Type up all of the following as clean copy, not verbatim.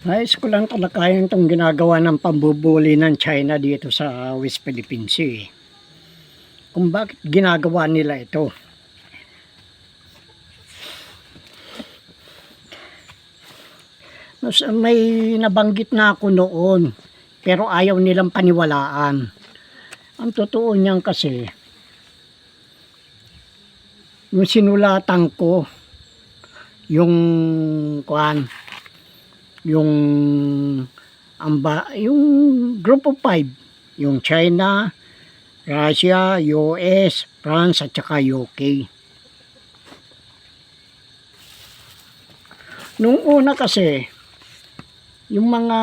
Nais ko lang talakayin itong ginagawa ng pambubuli ng China dito sa West Philippine Sea. Kung bakit ginagawa nila ito. May nabanggit na ako noon, pero ayaw nilang paniwalaan. Ang totoo niyan kasi, yung sinulatan ko, yung yung group of 5, yung China, Russia, US, France at saka UK. Nung una kasi, yung mga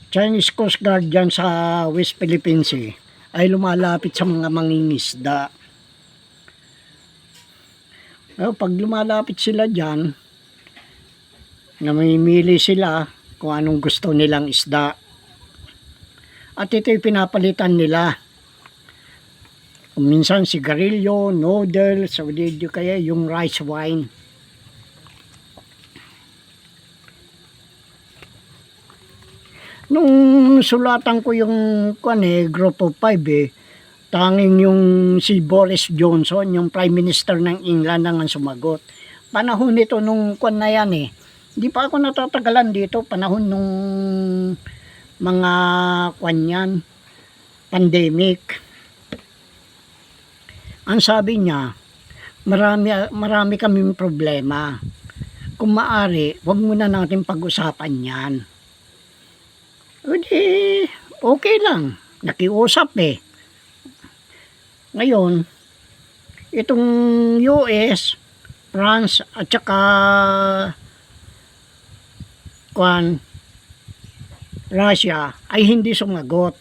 Chinese Coast Guard dyan sa West Philippine Sea ay lumalapit sa mga mangingisda. Pag lumalapit sila dyan, namimili sila kung anong gusto nilang isda. At ito'y pinapalitan nila. Kung minsan sigarilyo, noodles, o kaya yung rice wine. Nung sulatan ko yung group of 5 tanging yung si Boris Johnson, yung Prime Minister ng England ang sumagot. Panahon nito nung na yan Hindi pa ako natatagalan dito, panahon nung mga yan, pandemic. Ang sabi niya, marami kaming problema. Kung maaari, huwag muna natin pag-usapan yan. Hindi, okay lang. Nakiusap Ngayon, itong US, France, at saka Russia ay hindi sumagot.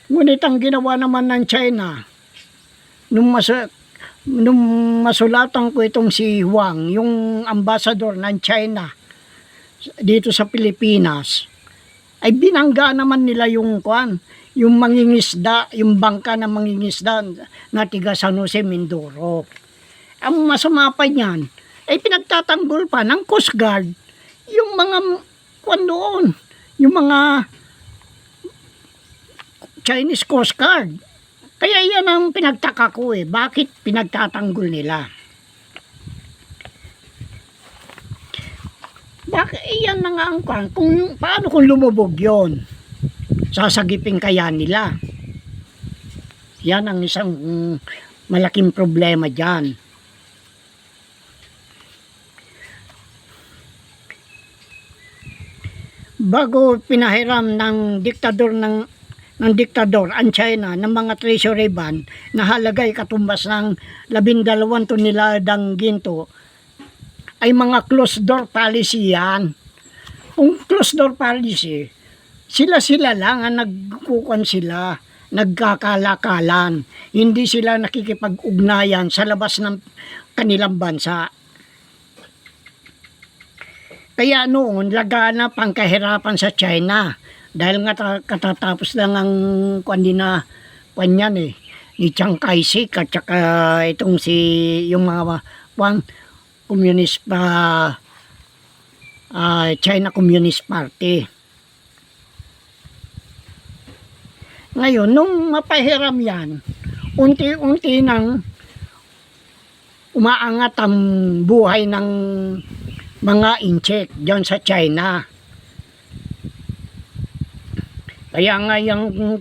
Ngunit ang ginawa naman ng China, nung masulatan ko itong si Wang, yung ambassador ng China dito sa Pilipinas, ay binangga naman nila yung yung mangingisda, yung bangka na mangingisda na tiga San Jose, Mindoro. Ang masama pa niyan, ay pinagtatanggol pa ng Coast Guard yung mga doon, yung mga Chinese Coast Guard. Kaya yan ang pinagtaka ko bakit pinagtatanggol nila. Bakit yan na nga ang kung paano kung lumubog yon, sasagipin kaya nila. Yan ang isang malaking problema dyan. Bago pinahiram ng diktador ang China ng mga treasury bond na halagay katumbas ng 12 toneladang ginto, ay mga closed door policy yan. Kung closed door policy, sila lang ang nagkakalakalan. Hindi sila nakikipag-ugnayan sa labas ng kanilang bansa. Kaya noon, laganap ang kahirapan sa China. Dahil nga katatapos lang ang ni Chiang Kai-shek at saka itong yung mga Communist China Communist Party. Ngayon, nung mapahiram yan, unti-unti nang umaangat ang buhay ng mga incheck dyan sa China. Kaya nga yung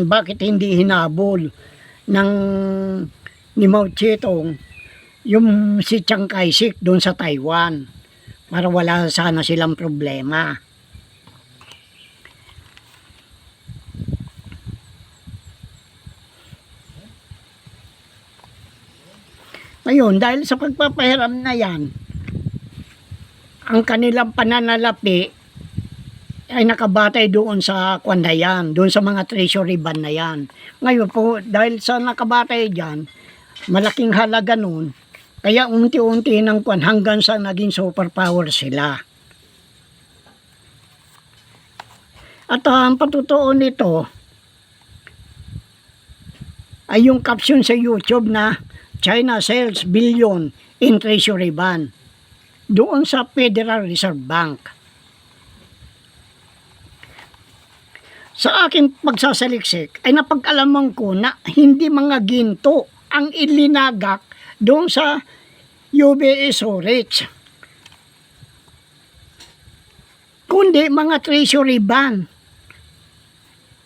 bakit hindi hinabol ni Mao Zedong yung si Chiang Kai-shek doon sa Taiwan para wala sana silang problema. Ngayon, dahil sa pagpapahiram na yan, ang kanilang pananalapi ay nakabatay doon sa doon sa mga treasury bond na yan. Ngayon po, dahil sa nakabatay dyan, malaking halaga noon, kaya unti-unti ng hanggang sa naging superpower sila. At ang patutuo nito ay yung caption sa YouTube na China sells billion in treasury bond doon sa Federal Reserve Bank. Sa aking pagsasaliksik ay napag-alaman ko na hindi mga ginto ang ilinagak doon sa UBA storage, kundi mga treasury bond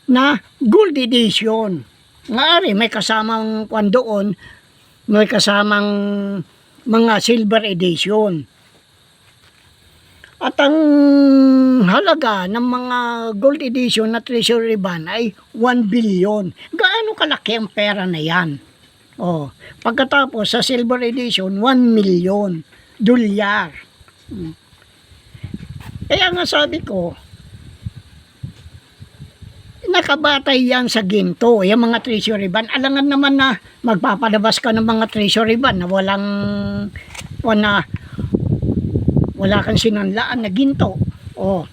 na gold edition. Ngaari may kasamang kwan doon, may kasamang mga silver edition. At ang halaga ng mga gold edition na treasury bond ay 1 billion. Gaano kalaki ang pera na yan? Oh, pagkatapos sa silver edition, 1 million dolyar. Kaya nga sabi ko, nakabatay yan sa ginto, yung mga treasury bond. Alangan naman na magpapalabas ka ng mga treasury bond na wala kang sinanlaan na ginto. Oh.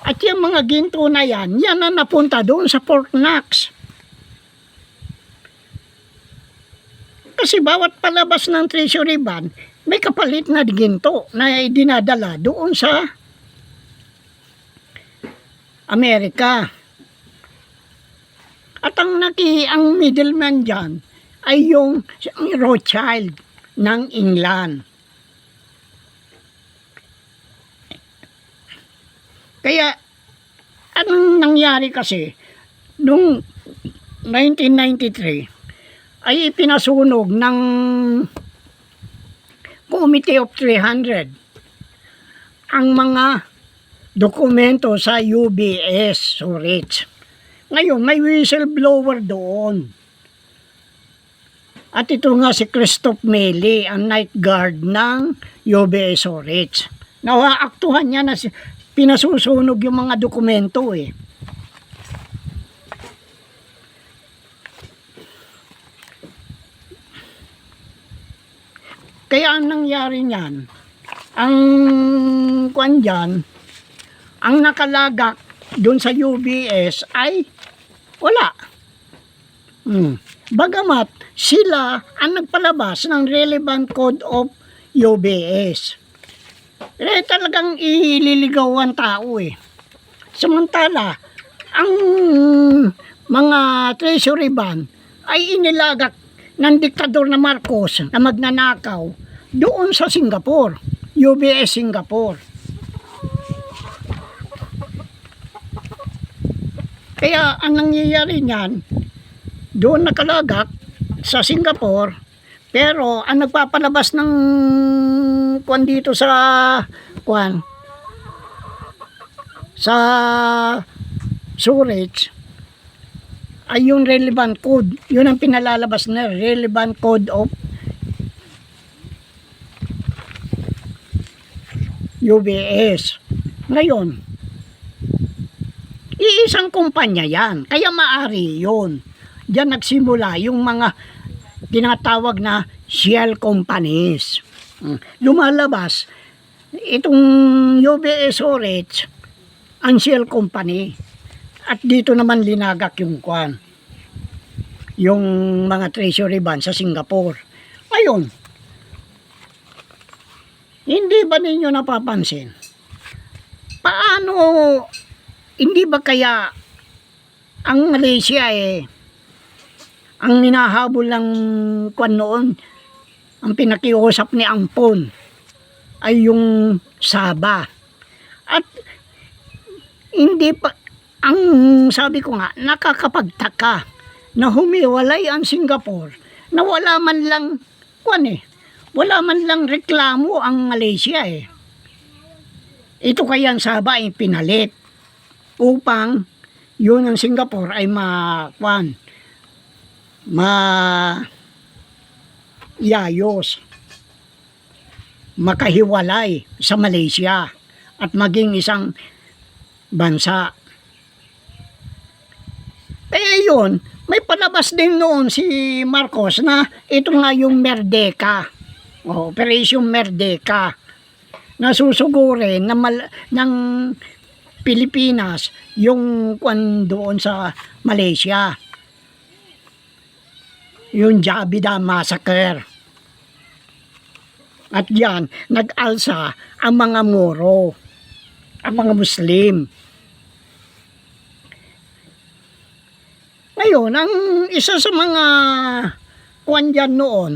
At yung mga ginto na yan ang napunta doon sa Fort Knox. Kasi bawat palabas ng treasury bond, may kapalit na ginto na dinadala doon sa Amerika. At ang middleman dyan ay yung Rothschild ng England. Kaya, anong nangyari kasi, noong 1993, ay ipinasunog ng Committee of 300 ang mga dokumento sa UBS storage. Ngayon, may whistleblower doon. At ito nga si Christoph Meli, ang night guard ng UBS storage. Nawaaktuhan niya na pinasusunog yung mga dokumento eh. Kaya ang nangyari niyan, ang kwan dyan, ang nakalagak doon sa UBS ay wala. Bagamat sila ang nagpalabas ng relevant code of UBS. Pero talagang ililigaw ang tao eh. Samantala, ang mga treasury bond ay inilagak ng diktador na Marcos na magnanakaw doon sa Singapore, UBS Singapore. Kaya ang nangyayari niyan, doon nakalagak sa Singapore, pero ang nagpapalabas ng kwan dito sa storage ay yung relevant code. Yun ang pinalalabas na relevant code of UBS. Ngayon, iisang kumpanya yan, kaya maari yun. Diyan nagsimula yung mga tinatawag na shell companies. Lumalabas itong UBS storage ang shell company. At dito naman linagak yung kwan, yung mga treasury bond sa Singapore. Ngayon, hindi ba ninyo napapansin? Paano, hindi ba kaya ang Malaysia ang hinahabol ng kwan noon, ang pinakiusap ni Ampon ay yung Sabah. At hindi pa, ang sabi ko nga, nakakapagtaka na humiwalay ang Singapore na wala man lang wala man lang reklamo ang Malaysia eh. Ito kaya ang Sabah ay pinalit upang yun ang Singapore ay yayos, makahiwalay sa Malaysia at maging isang bansa. Kaya yun, may palabas din noon si Marcos na ito nga yung Merdeka, Operation Merdeka, na susugurin ng Pilipinas yung kwan doon sa Malaysia. yung Jabida Massacre. At yan, nag-alsa ang mga Moro, ang mga Muslim. Ngayon, ang isa sa mga kuwan dyan noon,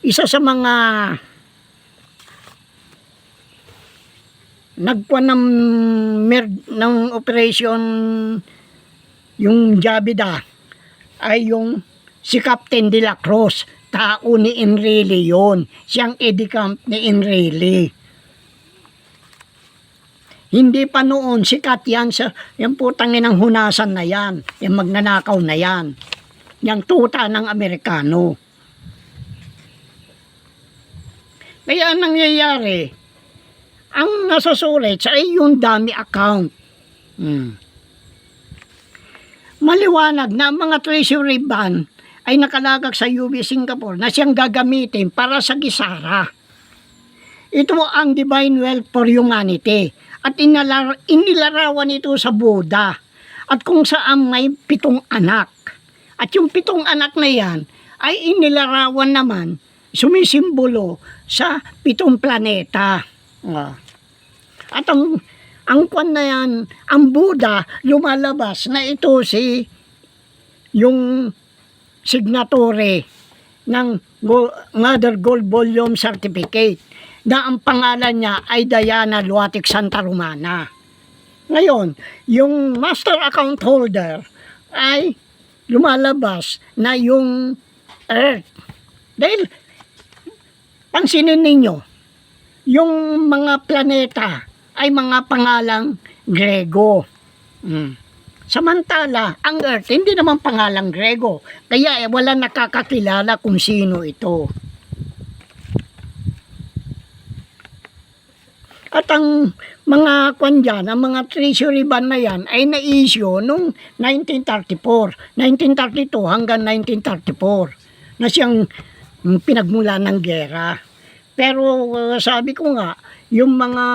isa sa mga nagkuhan ng operation yung Jabida ay yung si Captain de la Cruz, tao ni Enrile yon, siyang edicamp ni Enrile. Hindi pa noon sikat yan sa yung putangin ng hunasan na yan, yung magnanakaw na yan, yung tuta ng Amerikano. Kaya nangyayari, ang nasusulit sa yung dami account. Maliwanag na ang mga treasury bond ay nakalagak sa UB Singapore na siyang gagamitin para sa Gisara. Ito ang Divine Wealth for Humanity at inilarawan ito sa Buddha at kung saan may 7 anak. At yung 7 anak na yan ay inilarawan naman, sumisimbolo sa 7 planeta. At ang kwan na yan, ang Buddha, lumalabas na ito si yung signatory ng Mother Gold Volume Certificate na ang pangalan niya ay Diana Luatic Santa Romana. Ngayon, yung master account holder ay lumalabas na yung Earth. Dahil, pansinin ninyo, yung mga planeta ay mga pangalang Grego. Samantala, ang Earth hindi naman pangalang Grego. Kaya wala nakakakilala kung sino ito. At ang mga kwan dyan, ang mga treasury bond na yan ay na-issue noong 1934, 1932 hanggang 1934 na siyang pinagmula ng gera. Pero sabi ko nga, yung mga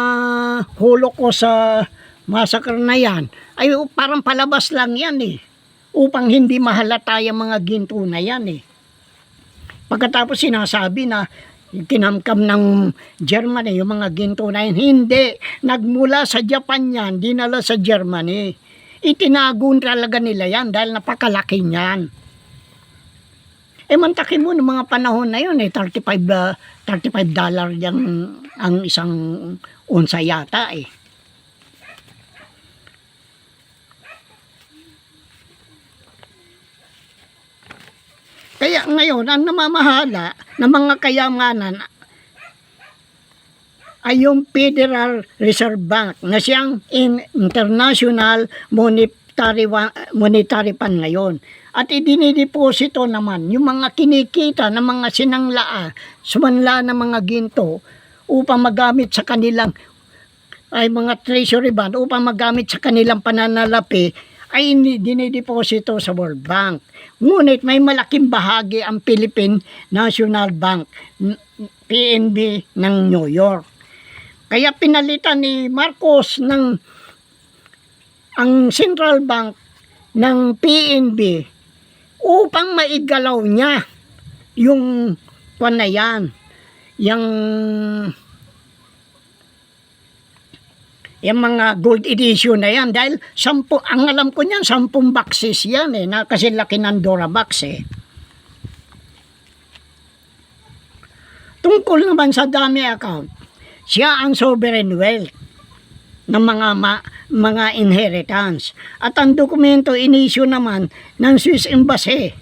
Holocaust sa massacre na yan, ay parang palabas lang yan upang hindi mahalata yung mga ginto na yan Pagkatapos sinasabi na kinamkam ng Germany yung mga ginto na yan, hindi. Nagmula sa Japan yan, dinala sa Germany. Itinago talaga nila yan dahil napakalaki niyan. Mantakin mo ng mga panahon na yun $35 yan ang isang unsa yata Kaya ngayon, ang namamahala ng mga kayamanan ay yung Federal Reserve Bank na siyang international monetary fund ngayon. At idinideposito naman yung mga kinikita ng mga sumanla ng mga ginto upang magamit sa kanilang ay mga treasury bond upang magamit sa kanilang pananalapi ay dinideposito sa World Bank. Ngunit may malaking bahagi ang Philippine National Bank, PNB ng New York. Kaya pinalitan ni Marcos ang Central Bank ng PNB upang maigalaw niya yung na yan, yung mga gold edition na yan dahil ang alam ko niyan 10 boxes yan na kasi laki ng Dora box Tungkol naman sa dami account, siya ang sovereign wealth ng mga inheritance at ang dokumento in-issue naman ng Swiss Embassy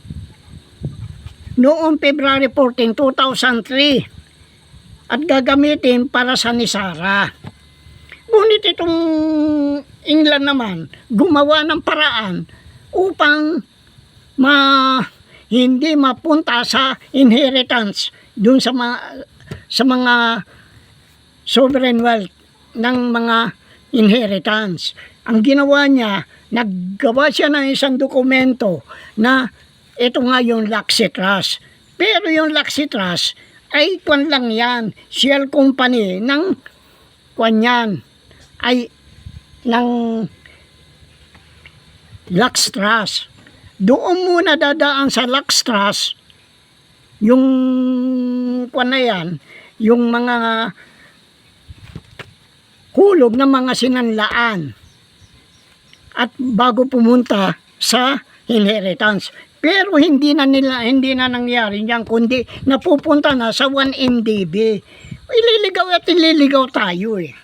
noong February 14, 2003 at gagamitin para sa Nisara. Ngunit itong England naman, gumawa ng paraan upang hindi mapunta sa inheritance dun sa mga sovereign wealth ng mga inheritance. Ang ginawa niya, naggawa siya ng isang dokumento na ito nga yung Laxi Trust. Pero yung Laxi Trust ay kwan lang yan, shell company ng kwan yan, ay ng Lux Trust. Doon muna dadaan sa Lux Trust yung kwan na yan, yung mga hulog ng mga sinanlaan at bago pumunta sa inheritance. Pero hindi na nangyari yan, kundi napupunta na sa 1 MDB. Ililigaw at ililigaw tayo eh.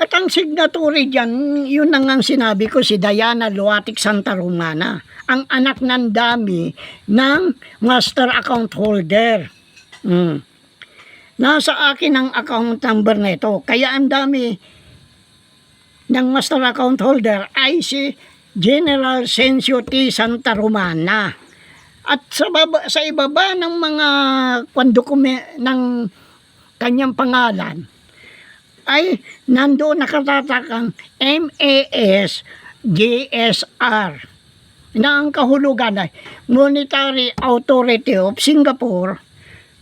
At ang signatory dyan, yun ang sinabi ko, si Diana Luatic Santa Romana, ang anak ng dami ng master account holder. Nasa akin ang account number na ito. Kaya ang dami ng master account holder ay si General Sencio T. Santa Romana. At sa ibaba ng mga ng kanyang pangalan ay nandoon nakatatakang MAS GSR na ang kahulugan ay Monetary Authority of Singapore,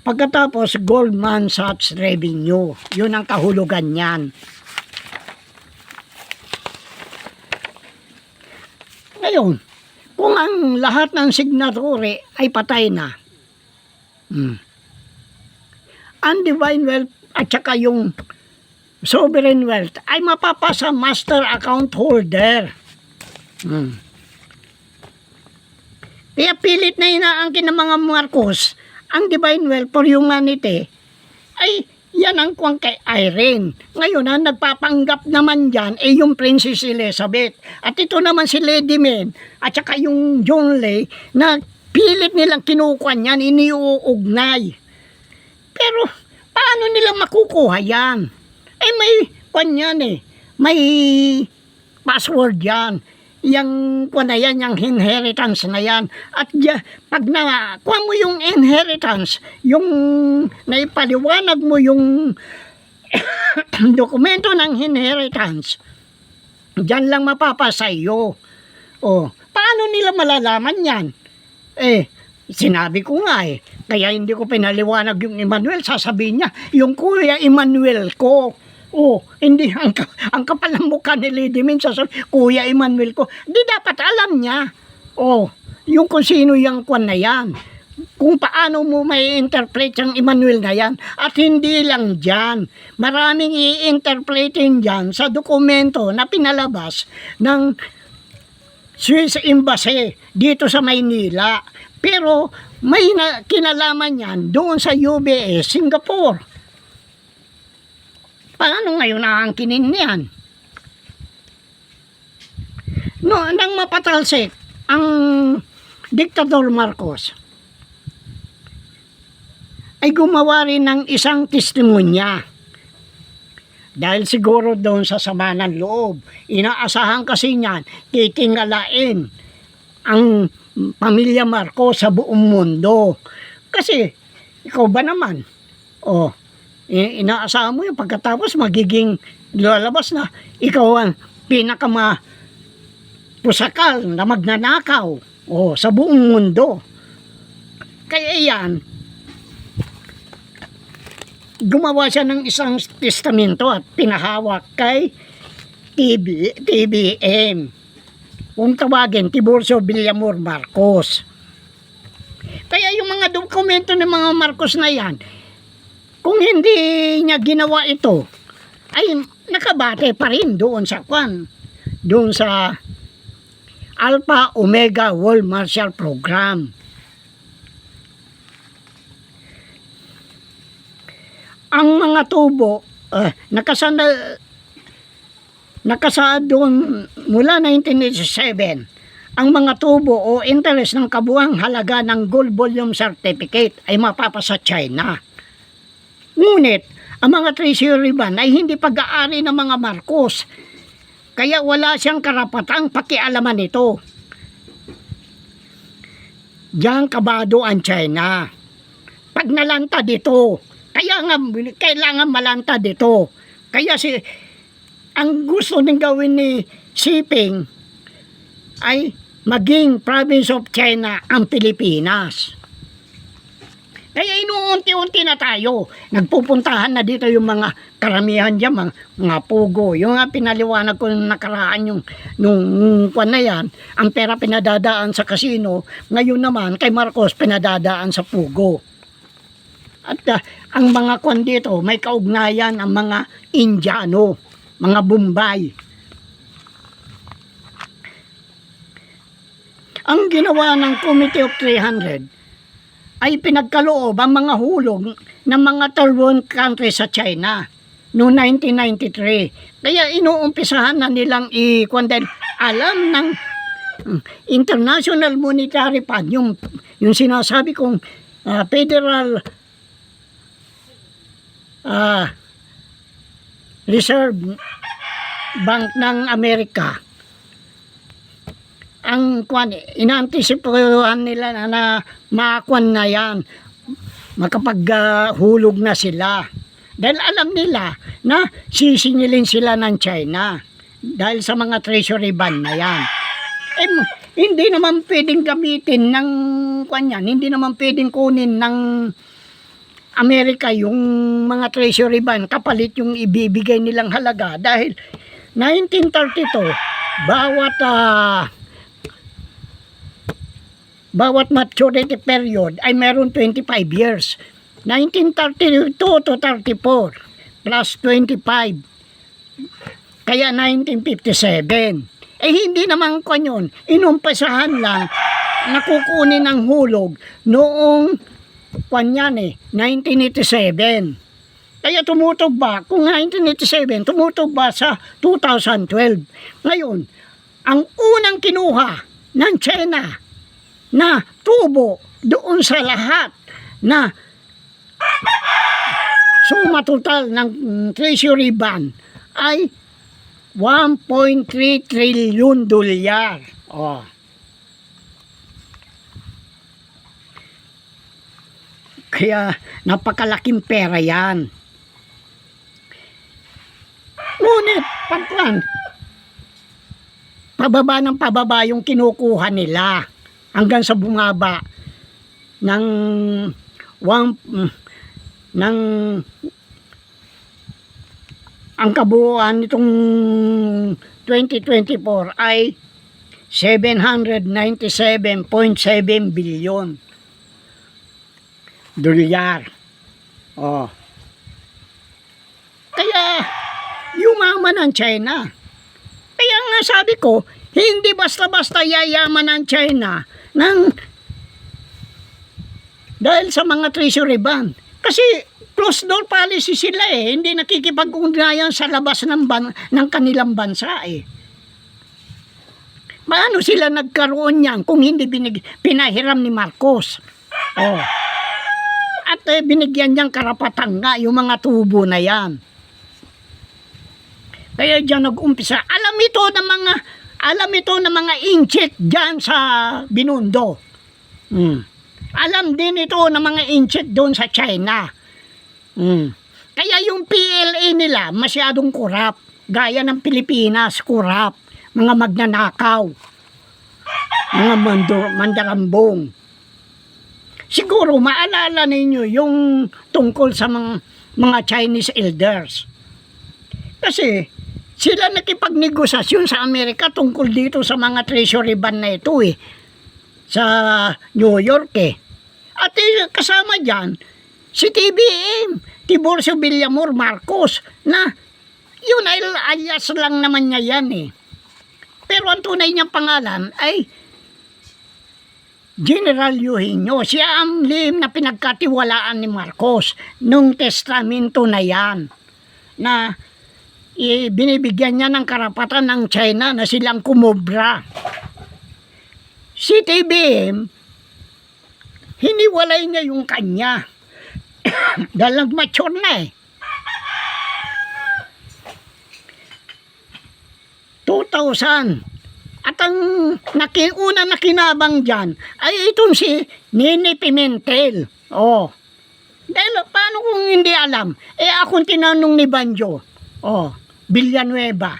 pagkatapos Goldman Sachs Revenue. Yun ang kahulugan niyan. Ngayon, kung ang lahat ng signatory ay patay na, ang divine wealth at saka yung sovereign wealth ay mapapasa master account holder. Kaya pilit na inaangkin ng mga Marcos ang divine wealth for humanity ay yan ang kuwang kay Irene. Ngayon nagpapanggap naman dyan yung Princess Elizabeth. At ito naman si Lady Min at saka yung John Lay na pilit nilang kinukuha yan, iniuugnay. Pero paano nila makukuha yan? May yan may password yan. Yung na yan, yung inheritance na yan. At pag kuha mo yung inheritance, yung naipaliwanag mo yung dokumento ng inheritance, dyan lang mapapasa iyo. Paano nila malalaman yan? Sinabi ko nga kaya hindi ko pinaliwanag yung Emmanuel, sasabihin niya, yung Kuya Emmanuel ko. Hindi, ang kapal ng mukha ni Lady Min, Kuya Emmanuel ko. Di dapat alam niya. Yung kung sino yung kwan na yan. Kung paano mo may interpret yung Emmanuel na yan. At hindi lang dyan. Maraming i-interpretin dyan sa dokumento na pinalabas ng Swiss Embassy dito sa Maynila. Pero may kinalaman yan doon sa UBS, Singapore. Paano ngayon naangkinin niyan? Nang mapatalsik ang Diktador Marcos, ay gumawa rin ng isang testimonya. Dahil siguro doon sa sama ng loob, inaasahan kasi niyan, titingalain ang pamilya Marcos sa buong mundo. Kasi, ikaw ba naman? Inaasahan mo yung pagkatapos magiging lalabas na ikaw ang pinakamapusakal na magnanakaw sa buong mundo. Kaya yan, gumawa siya ng isang testamento at pinahawak kay TBM. Kung tawagin, Tiburcio Villamor Marcos. Kaya yung mga dokumento ng mga Marcos na yan, kung hindi niya ginawa ito, ay nakabate pa rin doon sa Alpha Omega World Marshall Program. Ang mga tubo, nakasaad doon mula 1987, ang mga tubo o interest ng kabuang halaga ng gold volume certificate ay mapapasa China. Ngunit, ang mga treasury ban ay hindi pag-aari ng mga Marcos. Kaya wala siyang karapatang pakialaman ito. Diyan kabado ang China. Pag nalanta dito, kailangan malanta dito. Kaya ang gusto nang gawin ni Xi Jinping ay maging province of China ang Pilipinas. Kaya inuunti-unti na tayo. Nagpupuntahan na dito yung mga karamihan dyan, mga pugo. Yung nga pinaliwanag ko nung nakaraan yung nung kwan na yan, ang pera pinadadaan sa kasino, ngayon naman kay Marcos pinadadaan sa pugo. At ang mga kwan dito, may kaugnayan ang mga Indiano, mga Bombay. Ang ginawa ng Committee of 300 ay pinagkaloob ang mga hulog ng mga third world countries sa China noong 1993. Kaya inuumpisahan na nilang i-condemn. Alam ng International Monetary Fund, yung sinasabi kong Federal Reserve Bank ng Amerika, ang inaantisipuhan nila na makakwan na yan, makapaghulog na sila. Dahil alam nila na sisingilin sila ng China dahil sa mga treasury bond na yan. Hindi naman pwedeng gamitin ng kanyan, hindi naman pwedeng kunin ng Amerika yung mga treasury bond kapalit yung ibibigay nilang halaga dahil 1932 bawat maturity period ay meron 25 years. 1932 to 34 plus 25. Kaya 1957. Hindi naman ko yun. Inumpisahan lang nakukunin ng hulog noong 1987. Kaya tumutugba, kung 1987, tumutugba sa 2012. Ngayon, ang unang kinuha ng China na tubo doon sa lahat na suma total ng treasury bond ay 1.3 trillion dolyar. Kaya napakalaking pera yan. Ngunit pababa ng pababa yung kinukuha nila hanggang sa bumaba ng ang kabuuan nitong 2024 ay 797.7 billion dolyar. Kaya yumaman ang China. Kaya nga sabi ko, hindi basta-basta yayaman ang China dahil sa mga treasury bond. Kasi closed door policy sila hindi nakikipag-ugnayan sa labas ng kanilang bansa Paano sila nagkaroon niyan kung hindi pinahiram ni Marcos? At binigyan niyang karapatan nga yung mga tubo na yan. Kaya diyan nag-umpisa. Alam ito ng mga inchik diyan sa Binondo. Alam din ito ng mga inchik doon sa China. Kaya yung PLA nila masyadong kurap. Gaya ng Pilipinas, kurap. Mga magnanakaw. Mga mandarambong. Siguro maalala ninyo yung tungkol sa mga Chinese elders. Kasi sila nakipagnegosasyon sa Amerika tungkol dito sa mga treasury bond na ito sa New York At kasama dyan si TBM, Tiburcio Villamor Marcos, na yun ay alias lang naman niya yan Pero ang tunay niyang pangalan ay General Eugenio. Siya ang lihim na pinagkatiwalaan ni Marcos nung testamento na yan na binibigyan niya ng karapatan ng China na silang kumobra. Si TBM, hiniwalay niya yung kanya dahil nag-mature na 2000. At ang una na kinabang dyan ay itong si Nini Pimentel. Dahil paano kung hindi alam? Akong tinanong ni Banjo. Villanueva.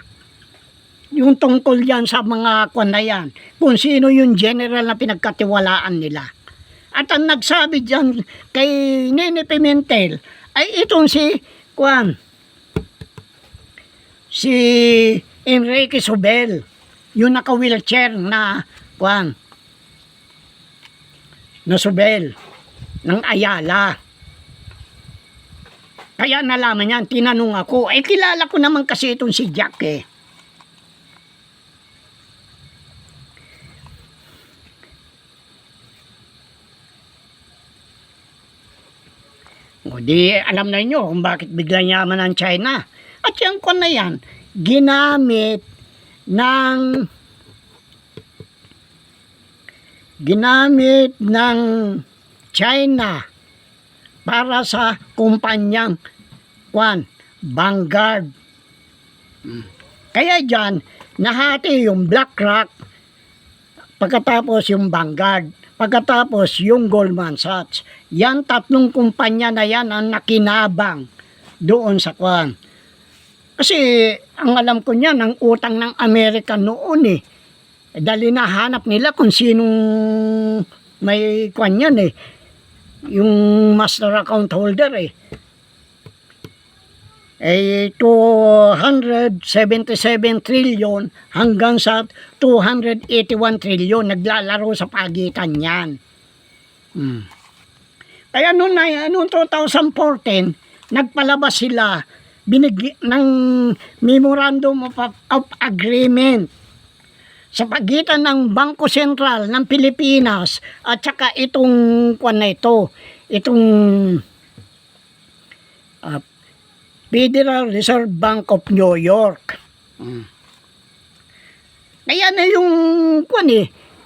Yung tungkol yan sa mga kwan na yan. Kung sino yung general na pinagkatiwalaan nila. At ang nagsabi dyan kay Nene Pimentel ay itong si Enrique Sobel, yung naka-wheelchair na na Sobel ng Ayala. Kaya nalaman yan, tinanong ako, kilala ko naman kasi itong si Jack eh. O di alam na niyo kung bakit biglang yaman ng China. At yan ko na yan, ginamit ng China para sa kumpanyang Vanguard. Kaya dyan, nahati yung BlackRock, pagkatapos yung Vanguard, pagkatapos yung Goldman Sachs. Yan tatlong kumpanya na yan ang nakinabang doon sa Kasi ang alam ko niyan, ang utang ng Amerika noon eh. Dali na hanap nila kung sinong may yan eh. Yung master account holder eh. 277 trillion hanggang sa 281 trillion naglalaro sa pagitan yan. Kaya noong 2014 nagpalabas sila ng Memorandum of Agreement sa pagitan ng Bangko Sentral ng Pilipinas at saka itong itong Federal Reserve Bank of New York. Kaya na yung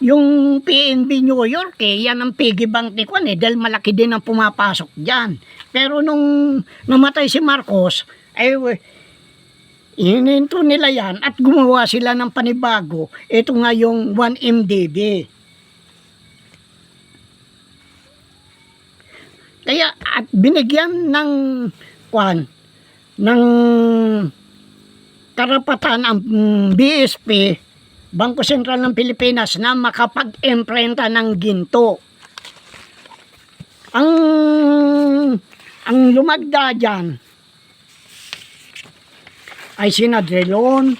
yung PNB New York yan ang piggy bank ni dahil malaki din ang pumapasok diyan. Pero nung namatay si Marcos ininto nila yan at gumawa sila ng panibago. Ito nga yung 1MDB. Kaya at binigyan ng karapatan ang BSP, Bangko Sentral ng Pilipinas, na makapag-imprenta ng ginto. Ang lumagda dyan ay sina Drilon,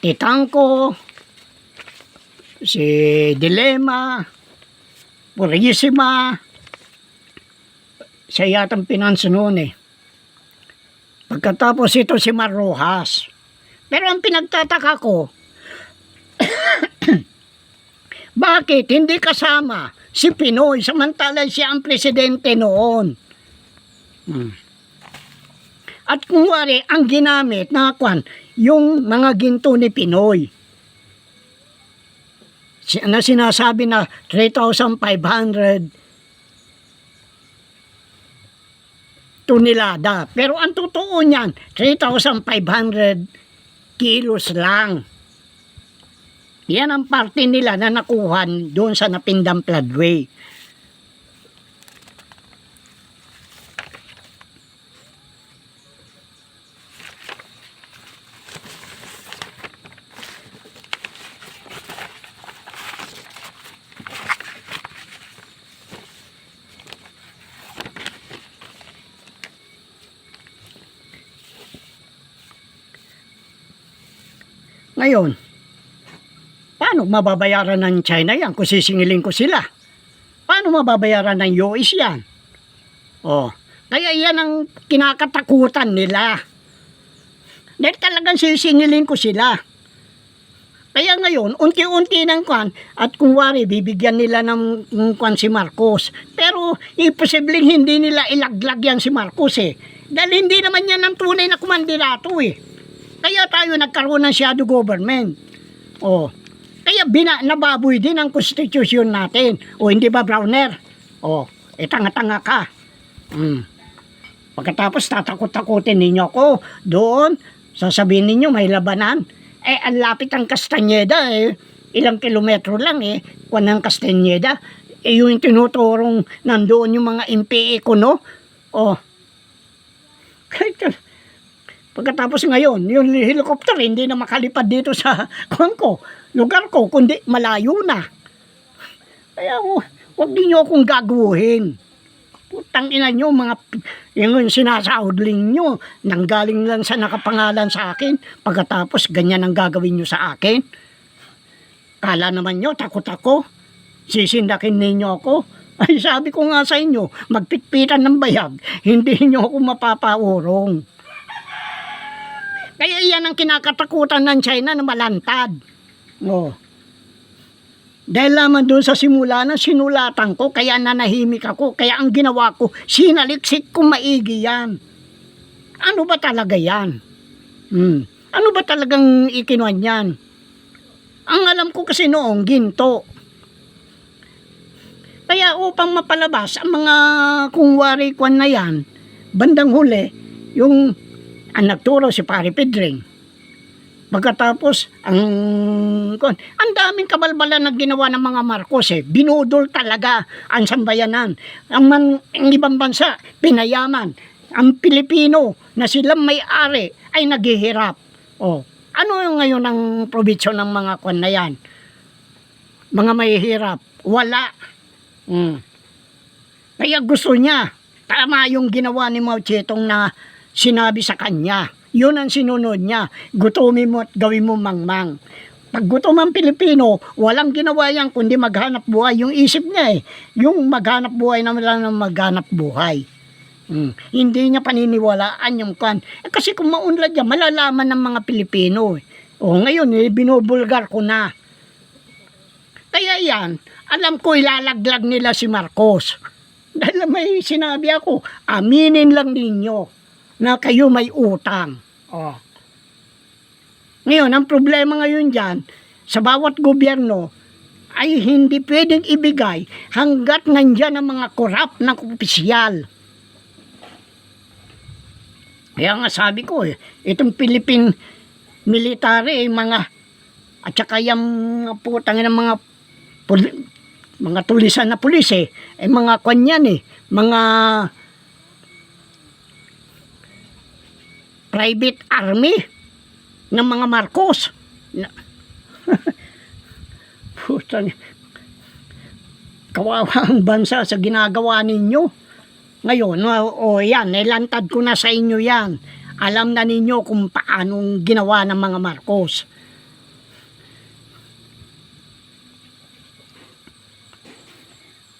Titangco, si Dilema, Purisima, siya yatang pinanso noon eh. Pagkatapos ito si Mar Rojas. Pero ang pinagtataka ko, bakit hindi kasama si Pinoy samantala siya ang presidente noon? At kung wari, ang ginamit na yung mga ginto ni Pinoy. Na sinasabi na 3,500 tonelada. Pero ang totoo niyan, 3,500 kilos lang. Yan ang parte nila na nakuha doon sa Napindang Floodway. Ngayon, paano mababayaran ng China yan kung sisingilin ko sila? Paano mababayaran ng US yan? Kaya yan ang kinakatakutan nila. Dahil talagang sisingilin ko sila. Kaya ngayon, unti-unti ng at kung wari, bibigyan nila ng si Marcos. Pero, imposibleng hindi nila ilaglag yan si Marcos eh. Dahil hindi naman yan ang tunay na kumandidato eh. Kaya tayo nagkaroon ng shadow government. Kaya nababoy din ang konstitusyon natin. Hindi ba, Browner? Tanga-tanga ka. Pagkatapos tatakot-takutin ninyo ako doon, sasabihin ninyo may labanan. Ang lapit ang Castañeda ilang kilometro lang ng Castañeda. Yung tinuturong nandoon yung mga MPA ko, no? Pagkatapos ngayon, yung helicopter hindi na makalipad dito sa lugar ko, kundi malayo na. Kaya huwag niyo akong gaguhin. Putang ina nyo, yung sinasahudling nyo, nanggaling lang sa nakapangalan sa akin, pagkatapos ganyan ang gagawin nyo sa akin. Kala naman nyo, takot ako, sisindakin ninyo ako. Ay sabi ko nga sa inyo, magpitpitan ng bayag, hindi nyo ako mapapaurong. Kaya yan ang kinakatakutan ng China na malantad. Oh. Dahil naman doon sa simula na sinulatan ko, kaya nanahimik ako, kaya ang ginawa ko, sinaliksik kong maigi yan. Ano ba talaga yan? Ano ba talagang ikinuan yan? Ang alam ko kasi noong ginto. Kaya upang mapalabas ang mga kungwari kwan na yan, bandang huli, yung ang nagturo si Pare Pedring. Pagkatapos, ang daming kabalbalan na ginawa ng mga Marcos binudol talaga ang sambayanan. Ang ibang bansa, pinayaman. Ang Pilipino na silang may-ari ay naghihirap. Ano yung ngayon ang probisyon ng mga kwan na yan? Mga mahihirap. Wala. Kaya gusto niya, tama yung ginawa ni Mao Zedong na sinabi sa kanya. Yun ang sinunod niya. Gutumin mo at gawin mo mangmang. Pag gutom ang Pilipino, walang ginawa yan kundi maghanap buhay. Yung isip niya yung maghanap buhay na lang ng maghanap buhay. Hindi niya paniniwalaan yung kan. Kasi kung maunlad yan, malalaman ng mga Pilipino. Ngayon, binubulgar ko na. Kaya yan, alam ko ilalaglag nila si Marcos. Dahil may sinabi ako, aminin lang ninyo na kayo may utang. Ngayon, ang problema ngayon dyan, sa bawat gobyerno, ay hindi pwedeng ibigay hanggat nandyan ang mga korap na opisyal. Kaya nga sabi ko, itong Philippine military, at saka yung putang ng mga tulisan na pulis mga kanyan mga private army ng mga Marcos. Putang, kawawa ang bansa sa ginagawa ninyo. Ngayon, yan, nilantad ko na sa inyo yan. Alam na ninyo kung paanong ginawa ng mga Marcos.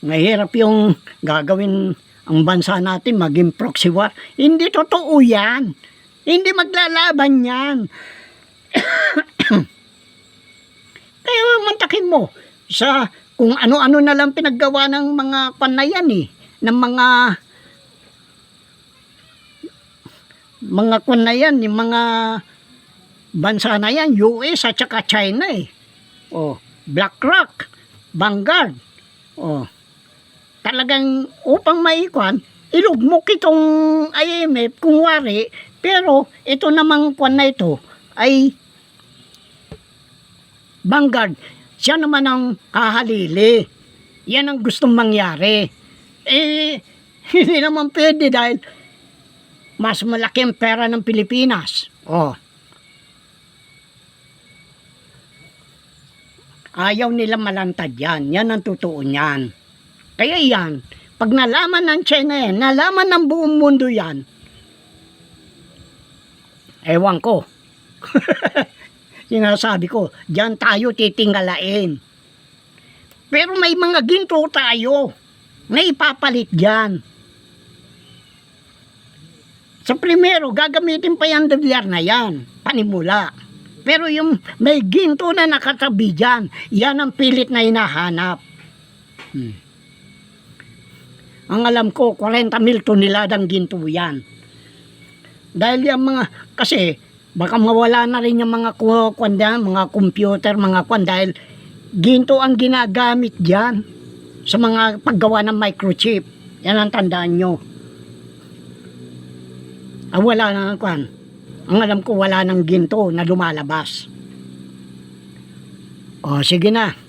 Mahirap yung gagawin ang bansa natin maging proxy war. Hindi totoo yan. Hindi maglalaban yan. Kaya mantakin mo sa kung ano-ano na lang pinaggawa ng mga panayan ng mga panayan, yung mga bansa na yan, US at saka China BlackRock, Vanguard. Talagang upang maikuan, ilugmok itong IMF kung wari, pero ito namang kuan na ito ay Vanguard. Siya naman ang kahalili. Yan ang gustong mangyari. Hindi naman pwede dahil mas malaki ang pera ng Pilipinas. Ayaw nila malantad yan. Yan ang totoo niyan. Kaya yan, pag nalaman ng China yan, nalaman ng buong mundo yan, ewan ko. Sinasabi ko, diyan tayo titingalain. Pero may mga ginto tayo na ipapalit dyan. Sa primero, gagamitin pa yan dolyar na yan, panimula. Pero yung may ginto na nakatabi dyan, yan ang pilit na hinahanap. Ang alam ko, 40,000 toneladang ginto yan. Dahil yung kasi baka mawala na rin yung mga mga computer, mga dahil ginto ang ginagamit dyan sa mga paggawa ng microchip. Yan ang tandaan nyo. Wala na ang alam ko wala ng ginto na lumalabas. Sige na.